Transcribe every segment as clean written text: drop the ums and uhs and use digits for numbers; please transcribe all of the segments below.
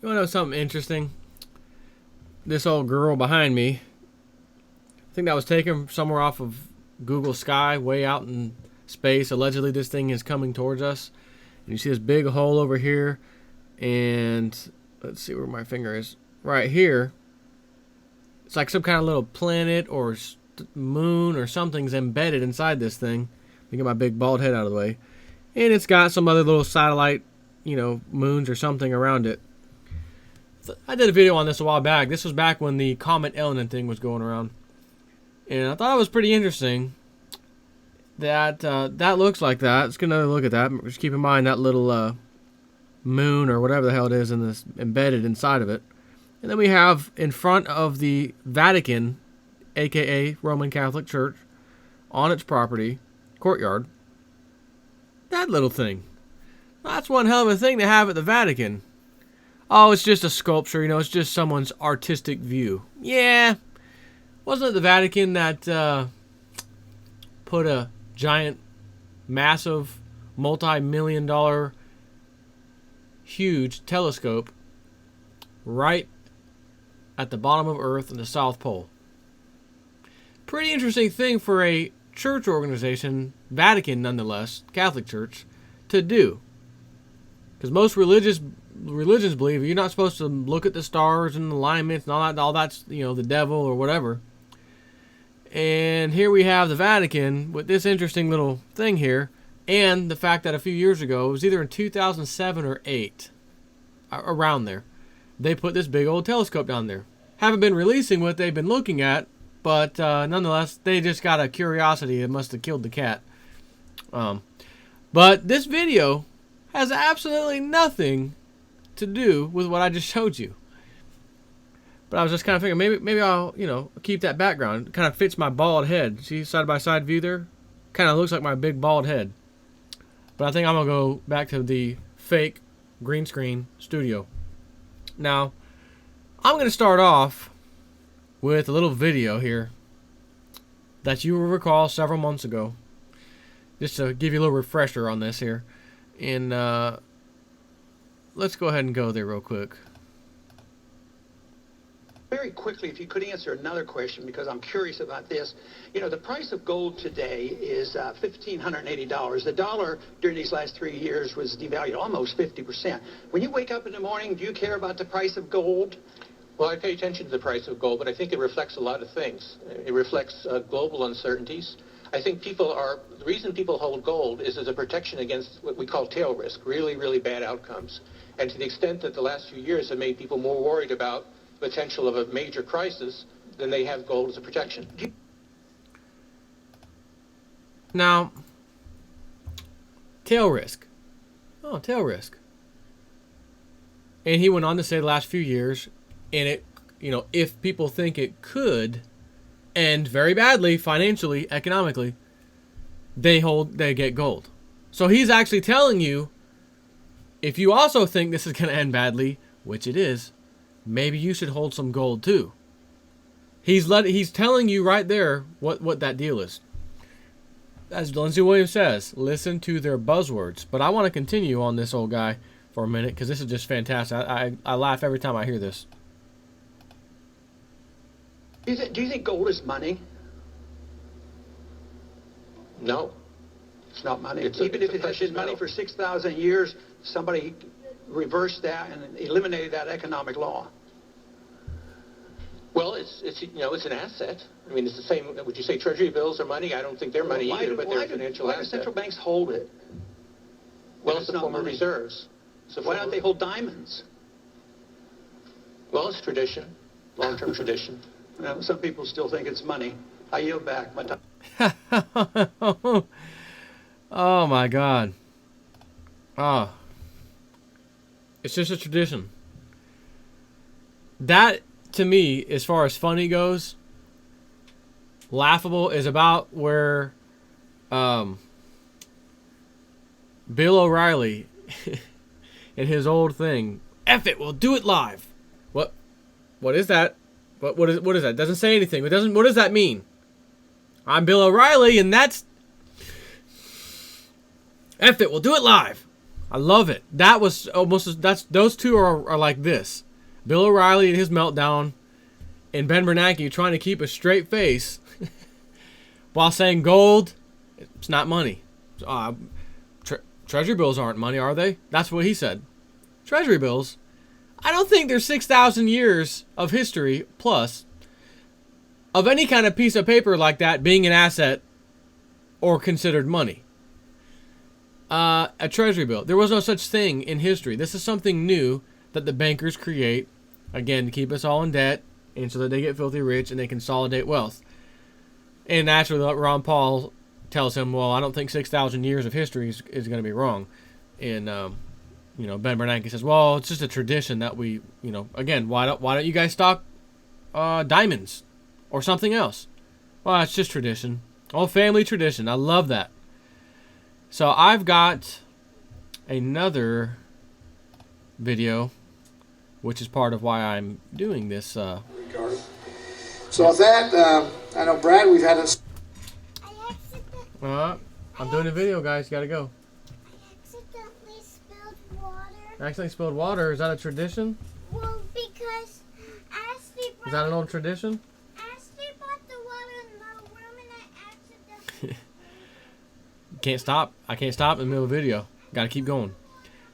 You want to know something interesting? This old girl behind me, I think that was taken somewhere off of Google Sky, way out in space. Allegedly, this thing is coming towards us. And you see this big hole over here. And let's see where my finger is. Right here. It's like some kind of little planet or moon or something's embedded inside this thing. Let me get my big bald head out of the way. And it's got some other little satellite, moons or something around it. I did a video on this a while back. This was back when the Comet Ellen thing was going around. And I thought it was pretty interesting that that looks like that. Let's get another look at that. Just keep in mind that little moon or whatever the hell it is in this embedded inside of it. And then we have in front of the Vatican, aka Roman Catholic Church, on its property, courtyard, that little thing. That's one hell of a thing to have at the Vatican. Oh, it's just a sculpture, it's just someone's artistic view. Yeah. Wasn't it the Vatican that put a giant, massive, multi-million-dollar, huge telescope right at the bottom of Earth in the South Pole? Pretty interesting thing for a church organization, Vatican nonetheless, Catholic Church, to do. Because most religions believe you're not supposed to look at the stars and alignments and all that's the devil or whatever. And here we have the Vatican with this interesting little thing here, and the fact that a few years ago, it was either in 2007 or 8, around there, they put this big old telescope down there. Haven't been releasing what they've been looking at, but nonetheless, they just got a curiosity. It must have killed the cat. But this video has absolutely nothing to do with what I just showed you. But I was just kind of thinking, maybe I'll, keep that background. It kind of fits my bald head. See, side-by-side view there? Kind of looks like my big bald head. But I think I'm going to go back to the fake green screen studio. Now, I'm going to start off with a little video here that you will recall several months ago. Just to give you a little refresher on this here. And let's go ahead and go there real quick. Very quickly, if you could answer another question, because I'm curious about this. The price of gold today is $1,580. The dollar during these last 3 years was devalued almost 50%. When you wake up in the morning, do you care about the price of gold? Well, I pay attention to the price of gold, but I think it reflects a lot of things. It reflects global uncertainties. I think the reason people hold gold is as a protection against what we call tail risk, really, really bad outcomes. And to the extent that the last few years have made people more worried about the potential of a major crisis, then they have gold as a protection. Now, tail risk. Oh, tail risk. And he went on to say the last few years, and it, if people think it could end very badly financially, economically, they get gold. So he's actually telling you, if you also think this is going to end badly, which it is, maybe you should hold some gold too. He's telling you right there what that deal is. As Lindsey Williams says, listen to their buzzwords. But I want to continue on this old guy for a minute because this is just fantastic. I laugh every time I hear this. Do you think gold is money? No. It's not money. Even if it has been money for 6,000 years, somebody reversed that and eliminated that economic law. Well, it's an asset. I mean, it's the same. Would you say treasury bills are money? I don't think they're money either, but they're a financial asset. Why do central banks hold it? Well, it's a form of reserves. So why don't they hold diamonds? Well, it's tradition, long-term tradition. Some people still think it's money. I yield back. My time. Oh my God. Oh. It's just a tradition. That, to me, as far as funny goes, laughable is about where Bill O'Reilly in his old thing, F it, we'll do it live. What is that? What is that? It doesn't say anything. What does that mean? I'm Bill O'Reilly, and that's F it, we'll do it live. I love it. That was almost those two are like this. Bill O'Reilly and his meltdown, and Ben Bernanke trying to keep a straight face while saying gold, it's not money. Treasury bills aren't money, are they? That's what he said. Treasury bills. I don't think there's 6,000 years of history plus of any kind of piece of paper like that being an asset or considered money. A treasury bill. There was no such thing in history. This is something new that the bankers create, again, to keep us all in debt and so that they get filthy rich and they consolidate wealth. And naturally, Ron Paul tells him, well, I don't think 6,000 years of history is going to be wrong. And, Ben Bernanke says, well, it's just a tradition that we, again, why don't you guys stock diamonds or something else? Well, it's just tradition. Oh, family tradition. I love that. So I've got another video, which is part of why I'm doing this. So with that, I know, Brad, we've had a... I'm doing a video, guys. Gotta go. I accidentally spilled water. Accidentally spilled water? Is that a tradition? Well, because Ashley Is that an old tradition? brought the water in the room and I accidentally... Can't stop. I can't stop in the middle of the video. Gotta keep going.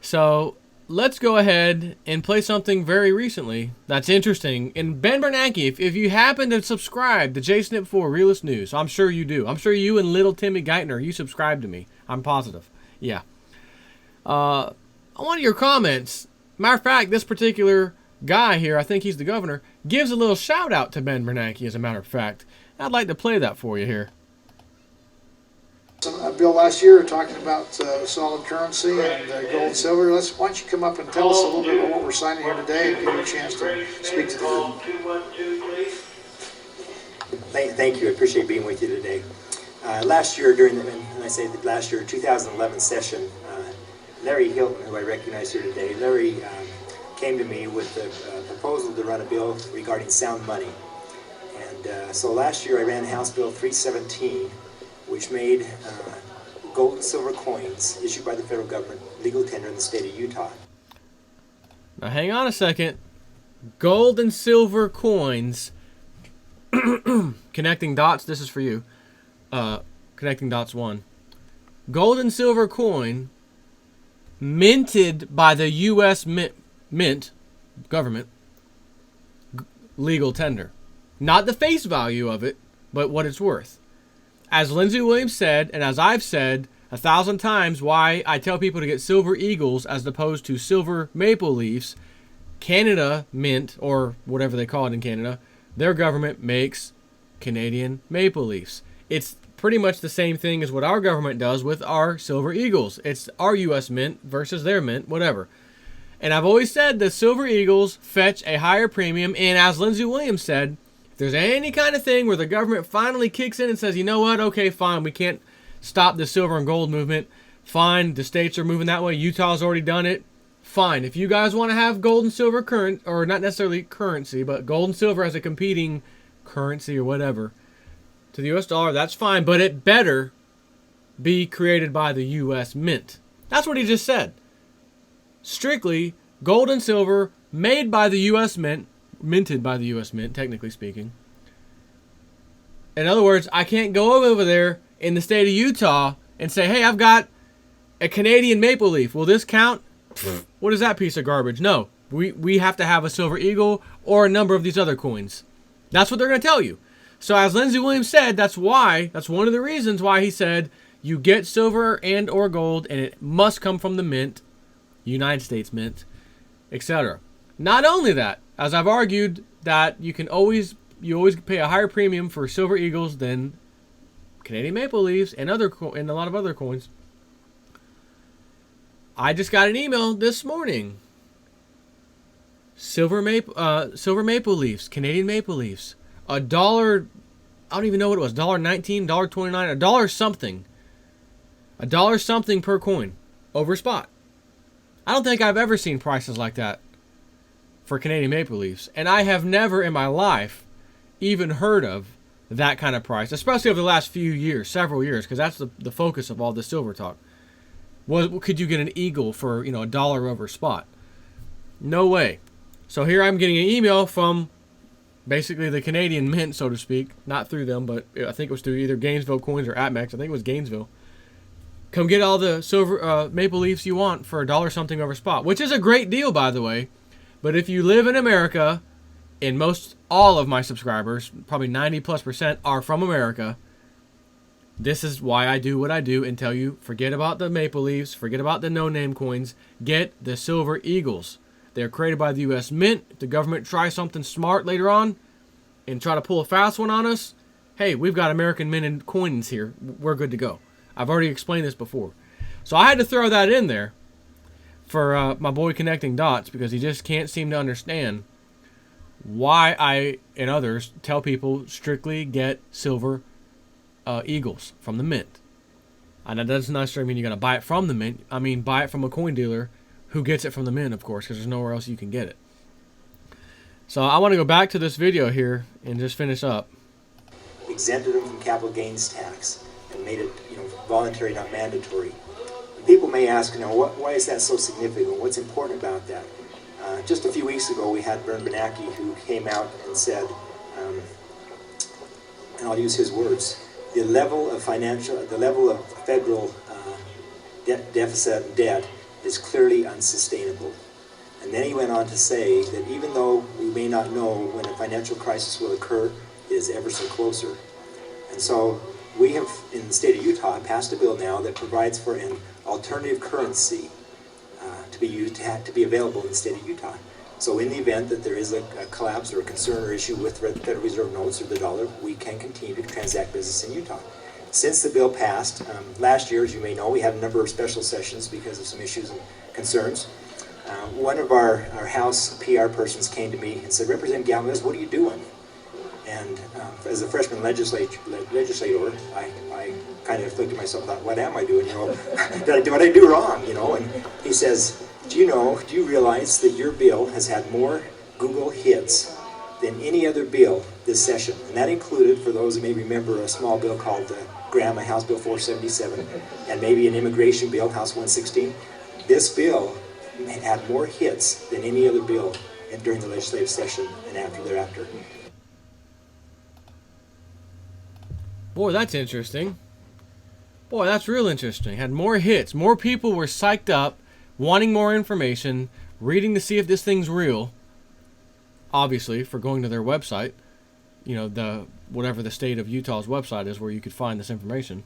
So let's go ahead and play something very recently that's interesting. And Ben Bernanke, if you happen to subscribe to JSNIP4 Realist News, I'm sure you do. I'm sure you and little Timmy Geithner, you subscribe to me. I'm positive. Yeah. On one of your comments, matter of fact, this particular guy here, I think he's the governor, gives a little shout out to Ben Bernanke, as a matter of fact. I'd like to play that for you here. Bill, last year, talking about solid currency and gold and silver. Why don't you come up and tell us a little bit about what we're signing here today and give you a chance to speak to the group. Thank you. I appreciate being with you today. Last year, and I say last year, 2011 session, Larry Hilton, who I recognize here today, Larry came to me with a proposal to run a bill regarding sound money. And so last year I ran House Bill 317, which made gold and silver coins issued by the federal government legal tender in the state of Utah. Now hang on a second. Gold and silver coins. Connecting dots, this is for you. Connecting dots 1. Gold and silver coin minted by the U.S. Mint government, legal tender. Not the face value of it, but what it's worth. As Lindsey Williams said, and as I've said 1,000 times, why I tell people to get silver eagles as opposed to silver maple leafs, Canada Mint, or whatever they call it in Canada, their government makes Canadian maple leafs. It's pretty much the same thing as what our government does with our silver eagles. It's our U.S. Mint versus their mint, whatever. And I've always said that silver eagles fetch a higher premium, and as Lindsey Williams said, if there's any kind of thing where the government finally kicks in and says, you know what, okay, fine, we can't stop the silver and gold movement, fine, the states are moving that way, Utah's already done it, fine. If you guys want to have gold and silver current, or not necessarily currency, but gold and silver as a competing currency or whatever to the U.S. dollar, that's fine, but it better be created by the U.S. Mint. That's what he just said. Strictly gold and silver made by the U.S. Mint, minted by the U.S. Mint, technically speaking. In other words, I can't go over there in the state of Utah and say, hey, I've got a Canadian maple leaf. Will this count? What is that piece of garbage? No. We have to have a silver eagle or a number of these other coins. That's what they're going to tell you. So as Lindsey Williams said, that's one of the reasons why he said you get silver and or gold, and it must come from the mint, United States Mint, etc. Not only that, as I've argued that you always pay a higher premium for silver eagles than Canadian maple leaves and and a lot of other coins. I just got an email this morning. Silver maple leafs, Canadian maple leafs, $1. I don't even know what it was. $1.19, $1.29, $1 something. $1 something per coin over spot. I don't think I've ever seen prices like that for Canadian maple leafs, and I have never in my life even heard of that kind of price, especially over the last few years, several years, because that's the focus of all this silver talk. Could you get an eagle for, you know, $1 over spot? No way. So here I'm getting an email from basically the Canadian Mint, so to speak. Not through them, but I think it was through either Gainesville Coins or Atmex. I think it was Gainesville. Come get all the silver Maple Leafs you want for $1 something over spot, which is a great deal, by the way. But if you live in America, and all of my subscribers, probably 90+%, are from America, this is why I do what I do and tell you, forget about the Maple Leafs, forget about the no-name coins, get the Silver Eagles. They're created by the U.S. Mint. If the government tries something smart later on and try to pull a fast one on us, hey, we've got American minted coins here. We're good to go. I've already explained this before. So I had to throw that in there for my boy connecting dots, because he just can't seem to understand why I and others tell people strictly get silver Eagles from the Mint. And that doesn't necessarily mean you're going to buy it from the Mint. I mean, buy it from a coin dealer who gets it from the Mint, of course, because there's nowhere else you can get it. So I want to go back to this video here and just finish up. Exempted them from capital gains tax and made it, voluntary, not mandatory. People may ask, why is that so significant? What's important about that? Just a few weeks ago, we had Bern Bernanke, who came out and said, and I'll use his words, the level of federal deficit and debt is clearly unsustainable. And then he went on to say that even though we may not know when a financial crisis will occur, it is ever so closer. And so we have, in the state of Utah, passed a bill now that provides for an alternative currency to be available in the state of Utah. So in the event that there is a collapse or a concern or issue with Federal Reserve notes or the dollar, we can continue to transact business in Utah. Since the bill passed, last year, as you may know, we had a number of special sessions because of some issues and concerns. One of our House PR persons came to me and said, Representative Galvez, what are you doing? And as a freshman legislator, I kind of looked at myself and thought, what am I doing? What I do wrong? And he says, do you realize that your bill has had more Google hits than any other bill this session? And that included, for those who may remember, a small bill called Graham, House Bill 477, and maybe an immigration bill, House 116. This bill had more hits than any other bill during the legislative session and thereafter. Boy, that's interesting. Boy, that's real interesting. Had more hits. More people were psyched up, wanting more information, reading to see if this thing's real. Obviously, for going to their website. Whatever the state of Utah's website is where you could find this information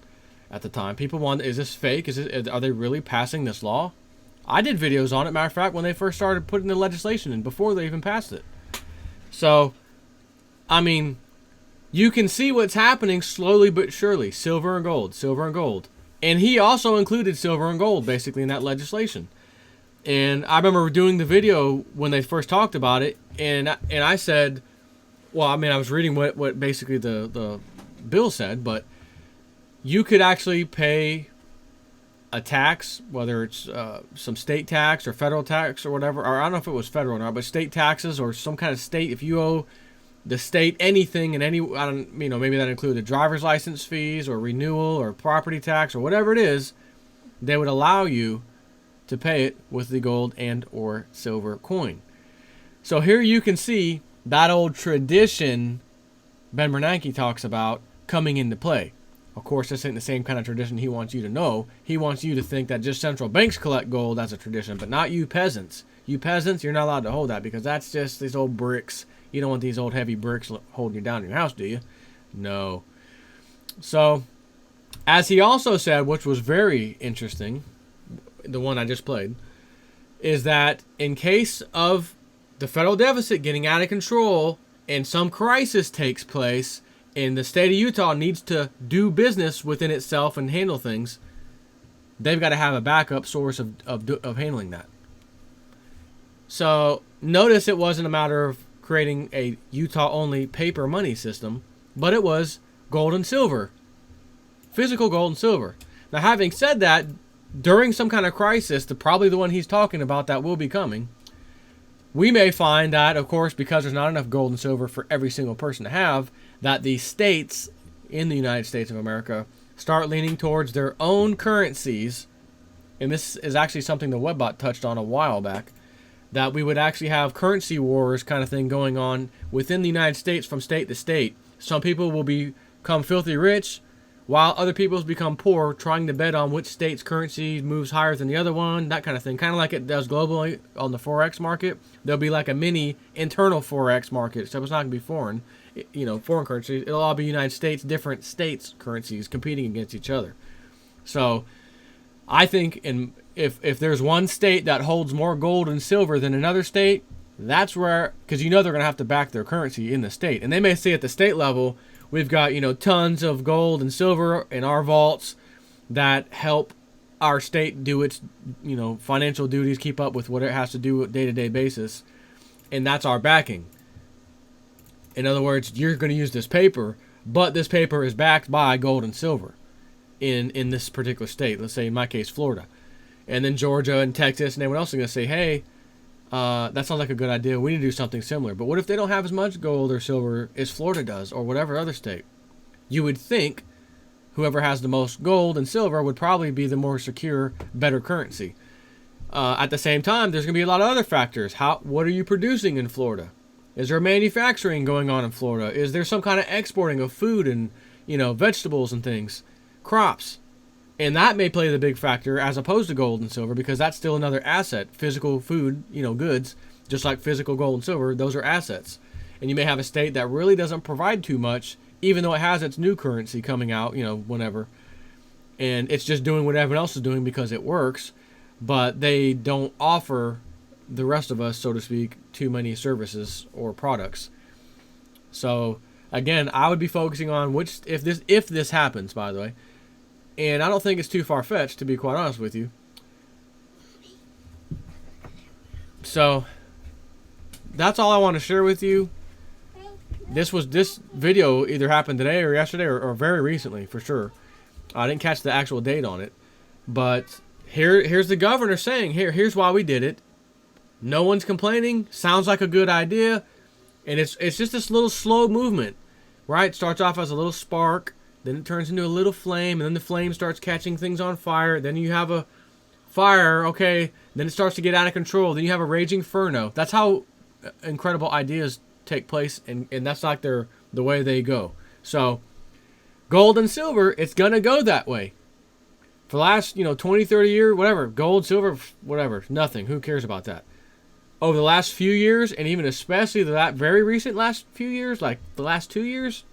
at the time. People want, is this fake? Are they really passing this law? I did videos on it, matter of fact, when they first started putting the legislation in, before they even passed it. So, I mean, you can see what's happening slowly but surely. Silver and gold, silver and gold. And he also included silver and gold, basically, in that legislation. And I remember doing the video when they first talked about it, and I said, well, I mean, I was reading what basically the bill said, but you could actually pay a tax, whether it's some state tax or federal tax or whatever, or I don't know if it was federal or not, but state taxes or some kind of state, if you owe the state anything, and maybe that included driver's license fees or renewal or property tax or whatever it is, they would allow you to pay it with the gold and or silver coin. So here you can see that old tradition Ben Bernanke talks about coming into play. Of course, this ain't the same kind of tradition he wants you to know. He wants you to think that just central banks collect gold as a tradition, but not you peasants. You peasants, you're not allowed to hold that because that's just these old bricks. You don't want these old heavy bricks holding you down in your house, do you? No. So, as he also said, which was very interesting, the one I just played, is that in case of the federal deficit getting out of control and some crisis takes place and the state of Utah needs to do business within itself and handle things, they've got to have a backup source of handling that. So notice it wasn't a matter of creating a Utah-only paper money system, but it was gold and silver. Physical gold and silver. Now, having said that, during some kind of crisis, probably the one he's talking about that will be coming, we may find that, of course, because there's not enough gold and silver for every single person to have, that the states in the United States of America start leaning towards their own currencies and this is actually something the Webbot touched on a while back, that we would actually have currency wars kind of thing going on within the United States from state to state. Some people will become filthy rich, while other people become poor, trying to bet on which state's currency moves higher than the other one, that kind of thing. Kind of like it does globally on the Forex market. There'll be like a mini internal Forex market, so it's not going to be foreign, foreign currency. It'll all be United States, different states' currencies competing against each other. So I think if there's one state that holds more gold and silver than another state, that's where, because they're going to have to back their currency in the state. And they may say at the state level, we've got, tons of gold and silver in our vaults that help our state do its, financial duties, keep up with what it has to do on a day-to-day basis. And that's our backing. In other words, you're going to use this paper, but this paper is backed by gold and silver in this particular state. Let's say, in my case, Florida. And then Georgia and Texas and everyone else is going to say, hey, that sounds like a good idea. We need to do something similar. But what if they don't have as much gold or silver as Florida does or whatever other state? You would think whoever has the most gold and silver would probably be the more secure, better currency. At the same time, there's going to be a lot of other factors. What are you producing in Florida? Is there manufacturing going on in Florida? Is there some kind of exporting of food and, vegetables and things, crops? And that may play the big factor as opposed to gold and silver, because that's still another asset. Physical food, goods, just like physical gold and silver, those are assets. And you may have a state that really doesn't provide too much, even though it has its new currency coming out, whenever. And it's just doing what everyone else is doing because it works, but they don't offer the rest of us, so to speak, too many services or products. So, again, I would be focusing on if this happens, by the way. And I don't think it's too far-fetched, to be quite honest with you. So, that's all I want to share with you. This video either happened today or yesterday or very recently, for sure. I didn't catch the actual date on it. But here's the governor saying, here's why we did it. No one's complaining. Sounds like a good idea. And it's just this little slow movement, right? It starts off as a little spark. Then it turns into a little flame, and then the flame starts catching things on fire. Then you have a fire, okay. Then it starts to get out of control. Then you have a raging inferno. That's how incredible ideas take place, and that's like the way they go. So, gold and silver, it's going to go that way. For the last, 20, 30 years, whatever, gold, silver, whatever, nothing. Who cares about that? Over the last few years, and even especially the very recent last few years, like the last 2 years,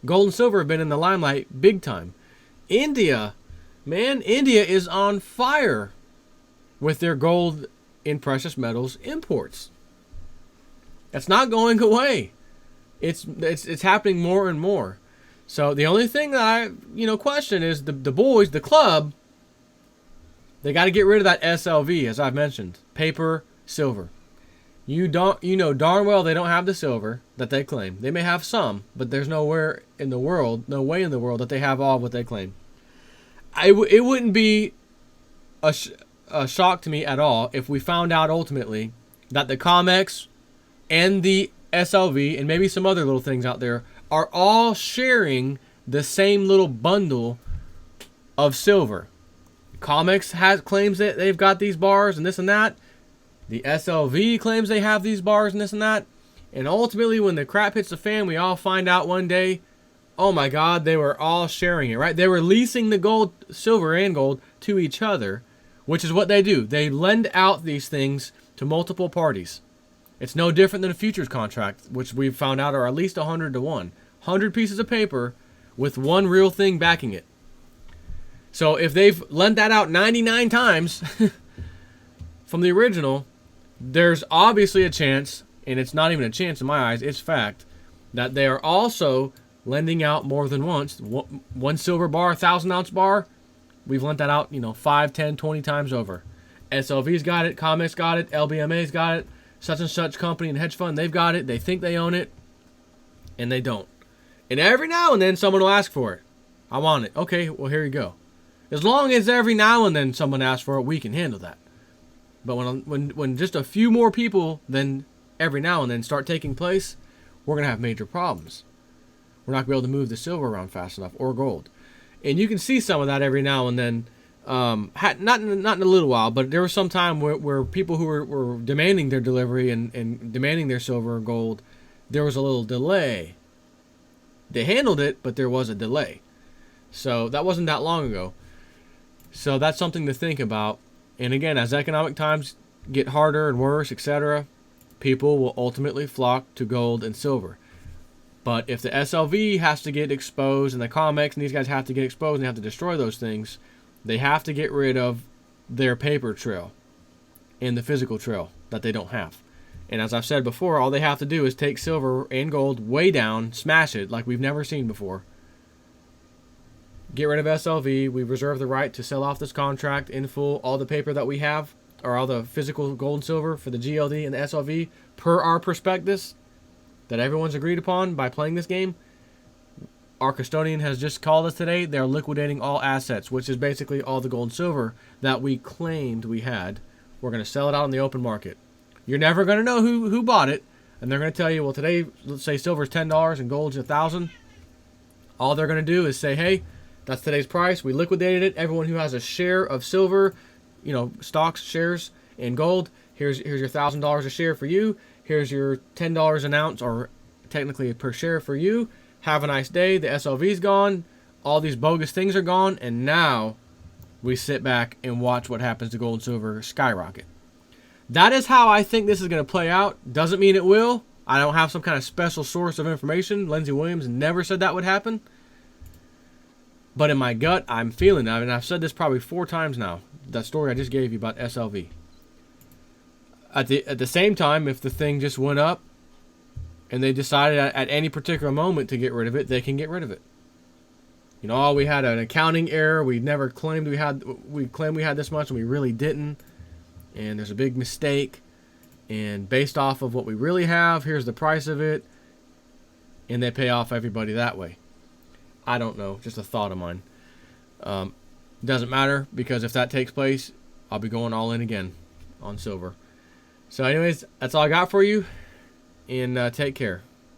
gold and silver have been in the limelight big time. India is on fire with their gold in precious metals imports. That's not going away. It's happening more and more. So the only thing that I question is the boys, the club. They got to get rid of that SLV, as I've mentioned, paper, silver. You know darn well they don't have the silver that they claim. They may have some, but there's no way in the world that they have all of what they claim. It wouldn't be a shock to me at all if we found out ultimately that the COMEX and the SLV and maybe some other little things out there are all sharing the same little bundle of silver. COMEX claims that they've got these bars and this and that. The SLV claims they have these bars and this and that. And ultimately, when the crap hits the fan, we all find out one day, oh my God, they were all sharing it, right? They were leasing the gold, silver and gold to each other, which is what they do. They lend out these things to multiple parties. It's no different than a futures contract, which we've found out are at least 100 to 1. 100 pieces of paper with one real thing backing it. So if they've lent that out 99 times from the original, there's obviously a chance, and it's not even a chance in my eyes, it's fact, that they are also lending out more than once. One silver bar, 1,000-ounce bar, we've lent that out, 5, 10, 20 times over. SLV's got it, COMEX got it, LBMA's got it, such and such company and hedge fund, they've got it, they think they own it, and they don't. And every now and then someone will ask for it. I want it. Okay, well here you go. As long as every now and then someone asks for it, we can handle that. But when just a few more people than every now and then start taking place, we're going to have major problems. We're not going to be able to move the silver around fast enough, or gold. And you can see some of that every now and then not in a little while, but there was some time where people who were demanding their delivery and demanding their silver and gold, there was a little delay. They handled it, but there was a delay. So that wasn't that long ago. So that's something to think about. And again, as economic times get harder and worse, etc., people will ultimately flock to gold and silver. But if the SLV has to get exposed and the COMEX and these guys have to get exposed and they have to destroy those things, they have to get rid of their paper trail and the physical trail that they don't have. And as I've said before, all they have to do is take silver and gold way down, smash it like we've never seen before. Get rid of SLV. We reserve the right to sell off this contract in full. All the paper that we have, or all the physical gold and silver for the GLD and the SLV, per our prospectus that everyone's agreed upon by playing this game. Our custodian has just called us today. They're liquidating all assets, which is basically all the gold and silver that we claimed we had. We're going to sell it out on the open market. You're never going to know who bought it, and they're going to tell you, well, today, let's say silver's $10 and gold's $1,000. All they're going to do is say, hey, that's today's price. We liquidated it. Everyone who has a share of silver, stocks, shares, and gold, here's your $1,000 a share for you. Here's your $10 an ounce, or technically per share for you. Have a nice day. The SLV's gone. All these bogus things are gone, and now we sit back and watch what happens to gold and silver skyrocket. That is how I think this is going to play out. Doesn't mean it will. I don't have some kind of special source of information. Lindsey Williams never said that would happen. But in my gut, I'm feeling that. And I've said this probably 4 times now. That story I just gave you about SLV. At the same time, if the thing just went up and they decided at any particular moment to get rid of it, they can get rid of it. We had an accounting error. We never claimed we claimed we had this much and we really didn't. And there's a big mistake, and based off of what we really have, here's the price of it, and they pay off everybody that way. I don't know, just a thought of mine. Doesn't matter, because if that takes place, I'll be going all in again on silver. So anyways, that's all I got for you, and take care.